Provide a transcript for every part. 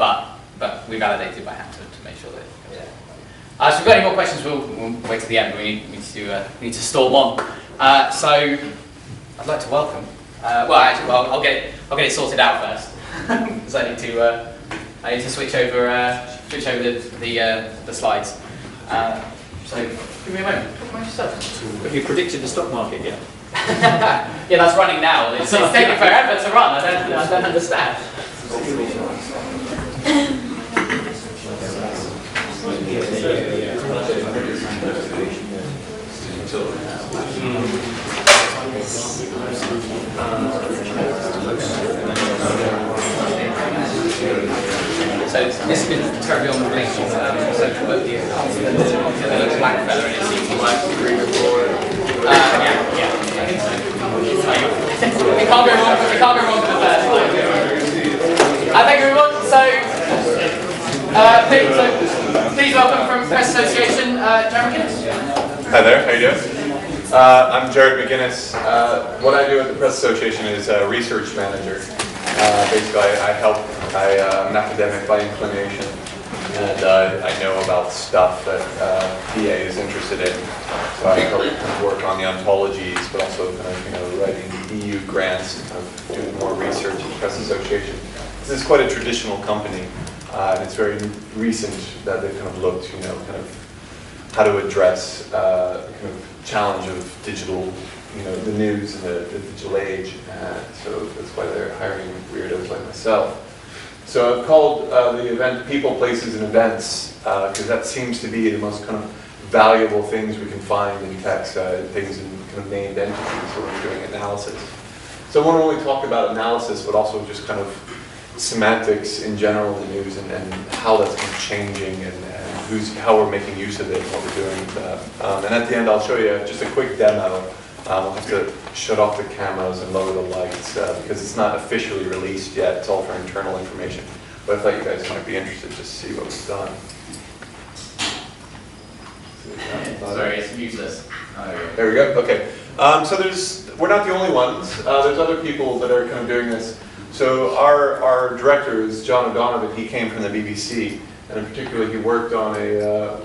but we validate it by hand to make sure that. So if we've got any more questions, we'll wait to the end. We need to storm on. So I'd like to welcome. I'll get it sorted out first, because I need to switch over the slides. So give me a moment. Talk about yourself. Have you predicted the stock market yet? Yeah, that's running now. It's taking forever to run. I don't understand. So this has been terribly on the blink. So put the black feather in it seems to work. Yeah, I think so. It can't go wrong with the first line. Thank you everyone. Please welcome from Press Association, Jared McGuinness. Hi there, how you doing? I'm Jared McGuinness. What I do at the Press Association is a research manager. Basically, I'm an academic by inclination, and I know about stuff that PA is interested in. So I help work on the ontologies, but also kind of writing EU grants and kind of doing more research at the Press Association. This is quite a traditional company, and it's very recent that they've kind of looked, kind of how to address the kind of challenge of digital, the news and the digital age. So that's why they're hiring weirdos like myself. So I've called the event People, Places, and Events, because that seems to be the most kind of valuable things we can find in text, things in kind of named entities when we're doing analysis. So I want to only talk about analysis, but also just kind of semantics in general in the news and how that's kind of changing and how we're making use of it and what we're doing with that. And at the end, I'll show you just a quick demo. We'll have to shut off the cameras and lower the lights because it's not officially released yet. It's all for internal information. But I thought you guys might be interested just to see what we've done. Sorry, it's useless. There we go. Okay. So we're not the only ones. There's other people that are kind of doing this. So our director is John O'Donovan. He came from the BBC, and in particular, he worked on the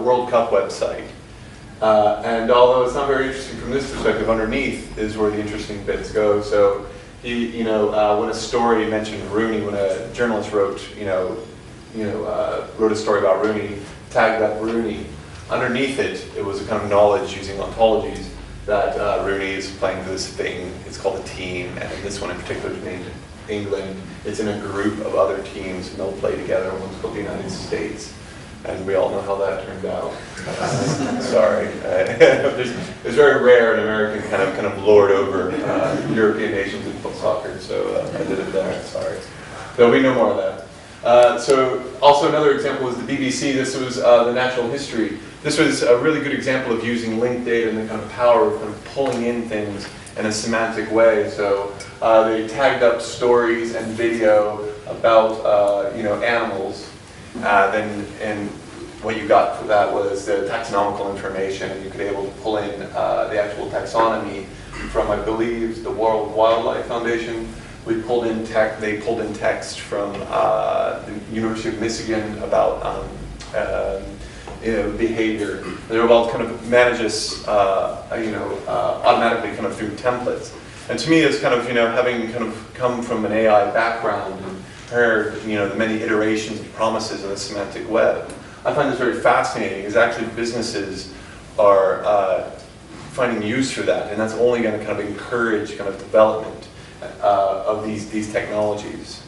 World Cup website. And although it's not very interesting from this perspective, underneath is where the interesting bits go. So, when a story mentioned Rooney, when a journalist wrote a story about Rooney, tagged that Rooney. Underneath it was a kind of knowledge using ontologies that Rooney is playing for this thing. It's called a team, and this one in particular is named England. It's in a group of other teams, and they'll play together. One's called the United States. And we all know how that turned out. Sorry, it's very rare an American kind of lord over European nations in soccer, so I did it there. Sorry. There'll be no more of that. So also another example was the BBC. This was the natural history. This was a really good example of using linked data and the kind of power of kind of pulling in things in a semantic way. So they tagged up stories and video about animals. And what you got for that was the taxonomical information, and you could be able to pull in the actual taxonomy from, I believe, the World Wildlife Foundation. They pulled in text from the University of Michigan about behavior. They were all kind of manage this, automatically kind of through templates. And to me, it's kind of having kind of come from an AI background and heard the many iterations and promises of the semantic web. I find this very fascinating because actually businesses are finding use for that, and that's only going to kind of encourage kind of development of these technologies.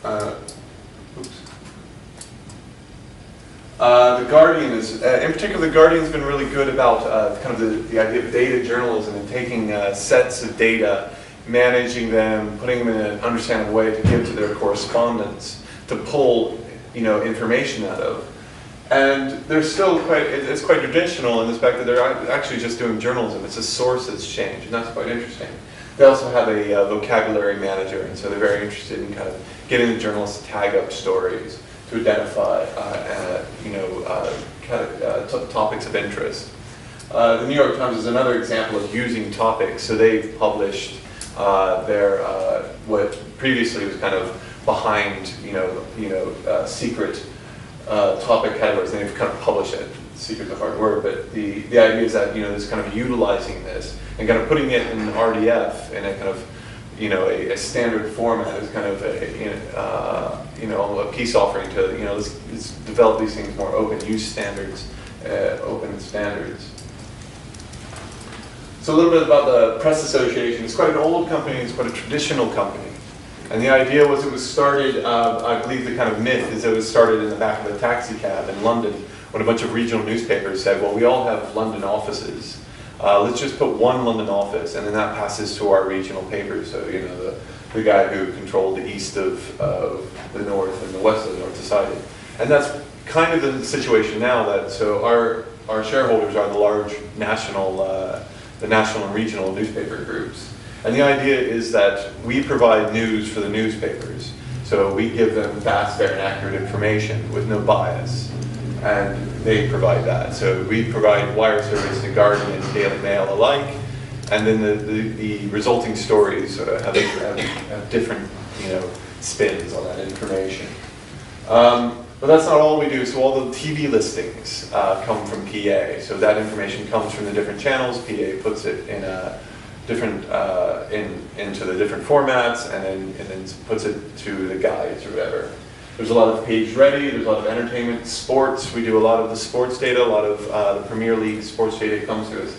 The Guardian is, in particular, the Guardian's been really good about kind of the idea of data journalism and taking sets of data, managing them, putting them in an understandable way to give to their correspondents to pull information out of. And they're still it's quite traditional in the fact that they're actually just doing journalism. It's a source that's changed, and that's quite interesting. They also have a vocabulary manager, and so they're very interested in kind of getting the journalists to tag up stories to identify topics of interest. The New York Times is another example of using topics. So they've published their what previously was kind of behind, secret topic categories, and they've kind of published it. Secret's a hard word, but the idea is that, there's kind of utilizing this and kind of putting it in RDF in a kind of, a standard format is kind of a peace offering to, let's develop these things more open, use standards, open standards. So a little bit about the Press Association. It's quite an old company, it's quite a traditional company. And the idea was it was started, I believe the kind of myth is it was started in the back of a taxi cab in London when a bunch of regional newspapers said, well, we all have London offices. Let's just put one London office, and then that passes to our regional papers. So, the guy who controlled the east of the north and the west of the north decided. And that's kind of the situation now that, so our shareholders are the large national, the national and regional newspaper groups. And the idea is that we provide news for the newspapers. So we give them fast, fair, and accurate information with no bias. And they provide that. So we provide wire service to Guardian and Daily Mail alike, and then the resulting stories sort of have different spins on that information. But that's not all we do. So all the TV listings come from PA. So that information comes from the different channels. PA puts it in a different into the different formats, and then puts it to the guides or whatever. There's a lot of page ready, there's a lot of entertainment, sports. We do a lot of the sports data, a lot of the Premier League sports data comes to us.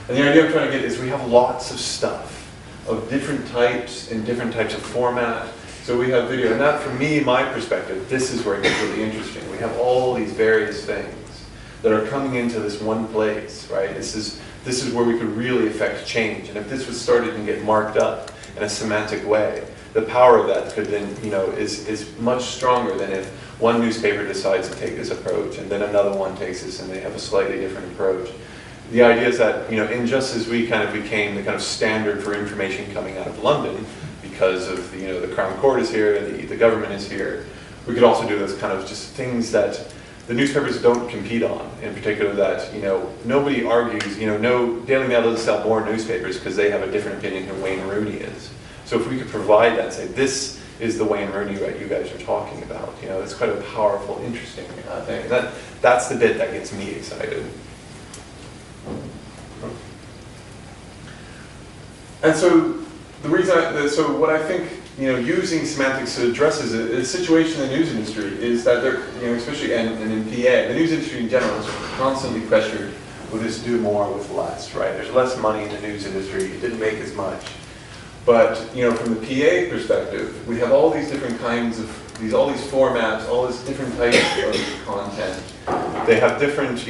And the idea I'm trying to get is we have lots of stuff of different types in different types of format. So we have video, and that, from me, my perspective, this is where it gets really interesting. We have all these various things that are coming into this one place, right? This is where we could really affect change. And if this was started and get marked up in a semantic way, the power of that could then, is much stronger than if one newspaper decides to take this approach and then another one takes this and they have a slightly different approach. The idea is that, in just as we kind of became the kind of standard for information coming out of London because of, the Crown Court is here, the government is here, we could also do this kind of just things that the newspapers don't compete on, in particular that, nobody argues, no Daily Mail doesn't sell more newspapers because they have a different opinion than Wayne Rooney is. So if we could provide that, say, this is the Wayne Rooney that you guys are talking about, it's quite a powerful, interesting thing. And that's the bit that gets me excited. And so the reason, so what I think, using semantics to address a situation in the news industry is that they're, especially and in PA, the news industry in general is constantly pressured with this do more with less, right? There's less money in the news industry, it didn't make as much. But, from the PA perspective, we have all these different kinds of, all these formats, all these different types of content. They have different,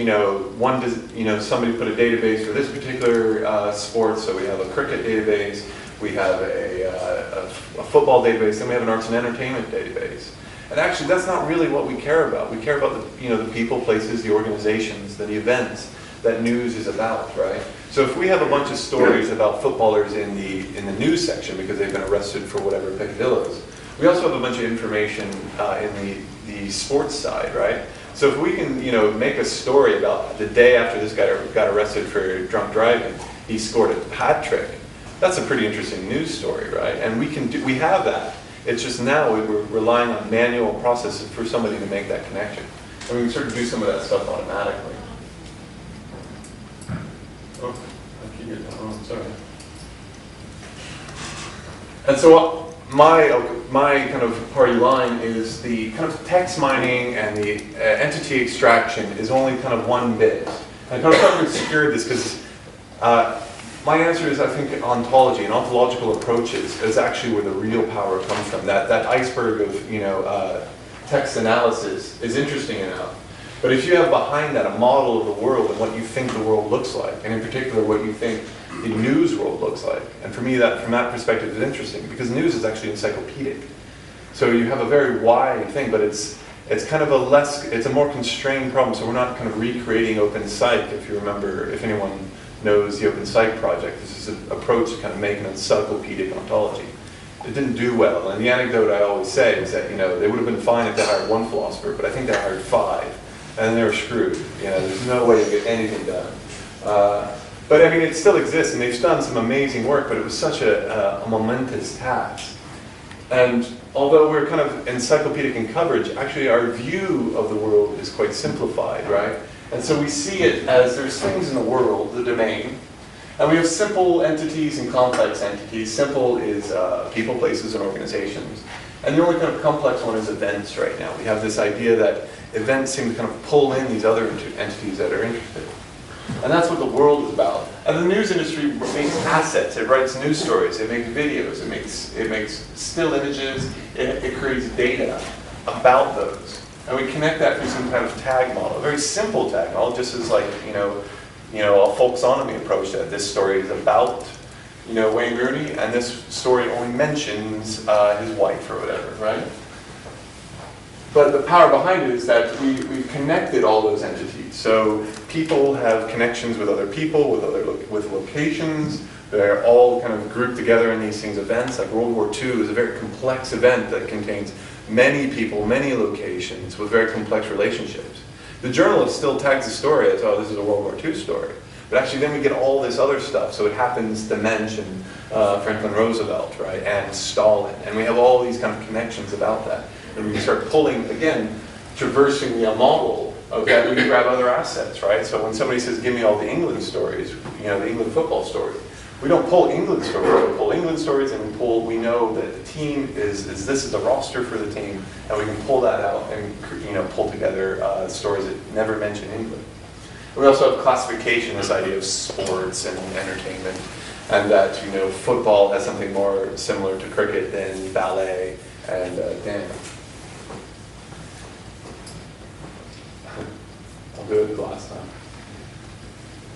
one does, somebody put a database for this particular sport, so we have a cricket database, we have a football database, then we have an arts and entertainment database. And actually, that's not really what we care about. We care about the people, places, the organizations, the events that news is about, right? So if we have a bunch of stories about footballers in the news section because they've been arrested for whatever peccadillos, we also have a bunch of information in the sports side, right? So if we can, make a story about the day after this guy got arrested for drunk driving, he scored a hat trick. That's a pretty interesting news story, right? And we have that. It's just now we're relying on manual processes for somebody to make that connection. And we can sort of do some of that stuff automatically. Oh, I keep getting that wrong, sorry. And so my kind of party line is the kind of text mining and the entity extraction is only kind of one bit. And I kind of trying to secure this because my answer is I think ontology and ontological approaches is actually where the real power comes from. That iceberg of text analysis is interesting enough. But if you have behind that a model of the world and what you think the world looks like, and in particular what you think the news world looks like, and for me that from that perspective is interesting because news is actually encyclopedic. So you have a very wide thing, but it's kind of it's a more constrained problem. So we're not kind of recreating OpenPsych. If you remember, if anyone knows the OpenPsych project, this is an approach to kind of make an encyclopedic ontology. It didn't do well, and the anecdote I always say is that they would have been fine if they hired one philosopher, but I think they hired 5. And they were screwed. There's no way to get anything done. But I mean, it still exists, and they've done some amazing work, but it was such a momentous task. And although we're kind of encyclopedic in coverage, actually our view of the world is quite simplified, right? And so we see it as there's things in the world, the domain, and we have simple entities and complex entities. Simple is people, places, and organizations. And the only kind of complex one is events right now. We have this idea that events seem to kind of pull in these other entities that are interested. And that's what the world is about. And the news industry makes assets. It writes news stories. It makes videos. It makes still images. It creates data about those. And we connect that through some kind of tag model, a very simple tag model, just as like, a folksonomy approach that this story is about, Wayne Rooney, and this story only mentions his wife or whatever, right? But the power behind it is that we've connected all those entities. So people have connections with other people, with locations. They're all kind of grouped together in these things, events. Like World War II is a very complex event that contains many people, many locations with very complex relationships. The journalist still tags the story as, oh, this is a World War II story. But actually then we get all this other stuff. So it happens to mention Franklin Roosevelt, right, and Stalin. And we have all these kind of connections about that. And we can start pulling, again, traversing the model of that. We can grab other assets, right? So when somebody says, give me all the England stories, the England football story, we don't pull England stories. We pull England stories and we know that the team this is the roster for the team, and we can pull that out and pull together stories that never mention England. We also have classification, this idea of sports and entertainment, and that football has something more similar to cricket than ballet and dance. I'll do it the last time.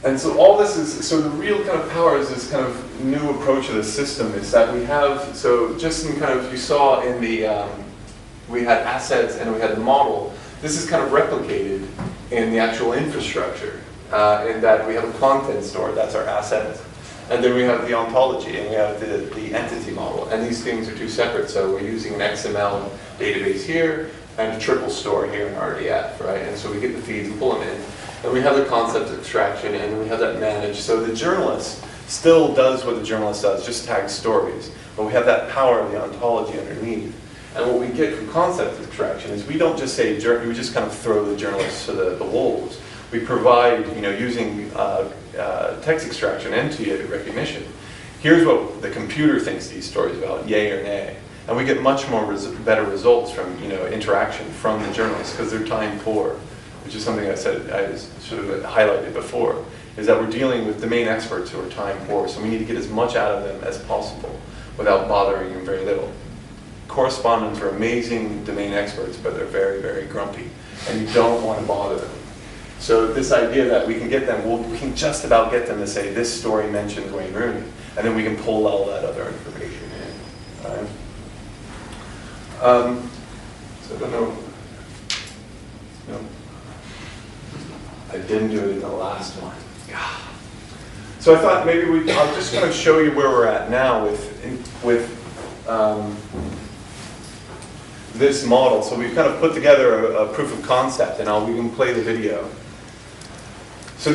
And so all this is, so the real kind of power is this kind of new approach of the system is that we have, so just in kind of, you saw in the, we had assets and we had the model. This is kind of replicated in the actual infrastructure, in that we have a content store, that's our asset. And then we have the ontology and we have the entity model. And these things are two separate, so we're using an XML database here and a triple store here in RDF, right? And so we get the feeds and pull them in. And we have the concept extraction, and we have that managed. So the journalist still does what the journalist does, just tags stories. But we have that power of the ontology underneath. And what we get from concept extraction is we don't just say, we just kind of throw the journalists to the wolves. We provide, using text extraction and entity recognition. Here's what the computer thinks these stories about, yay or nay. And we get much more better results from interaction from the journalists because they're time poor. Which is something I should have highlighted before, is that we're dealing with domain experts who are time poor, so we need to get as much out of them as possible without bothering them very little. Correspondents are amazing domain experts, but they're very, very grumpy, and you don't want to bother them. So this idea that we can get them, we can just about get them to say, this story mentions Wayne Rooney, and then we can pull all that other information in. All right? So I don't know. No. I didn't do it in the last one. So I thought maybe I'll just kind of show you where we're at now with this model. So we've kind of put together a proof of concept, and we can play the video. So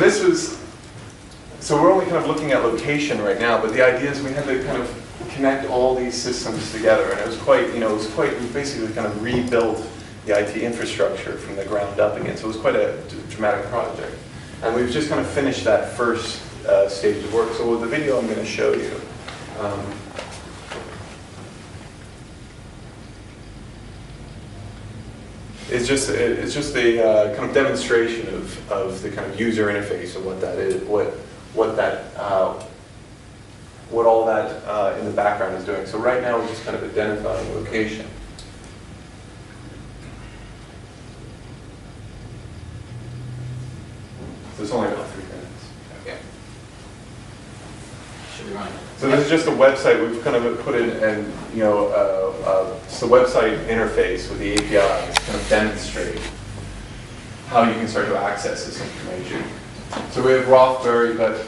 so we're only kind of looking at location right now, but the idea is we had to kind of connect all these systems together, and it was quite, we basically kind of rebuilt the IT infrastructure from the ground up again. So it was quite a dramatic project. And we've just kind of finished that first stage of work. So with the video I'm going to show you, it's just a kind of demonstration of the kind of user interface of what that is, what all that in the background is doing. So right now we're just kind of identifying location. So it's only about 3 minutes. Okay. Should be running. So this is just a website we've kind of put in, and it's the website interface with the APIs to kind of demonstrate how you can start to access this information. So we have Rothbury, but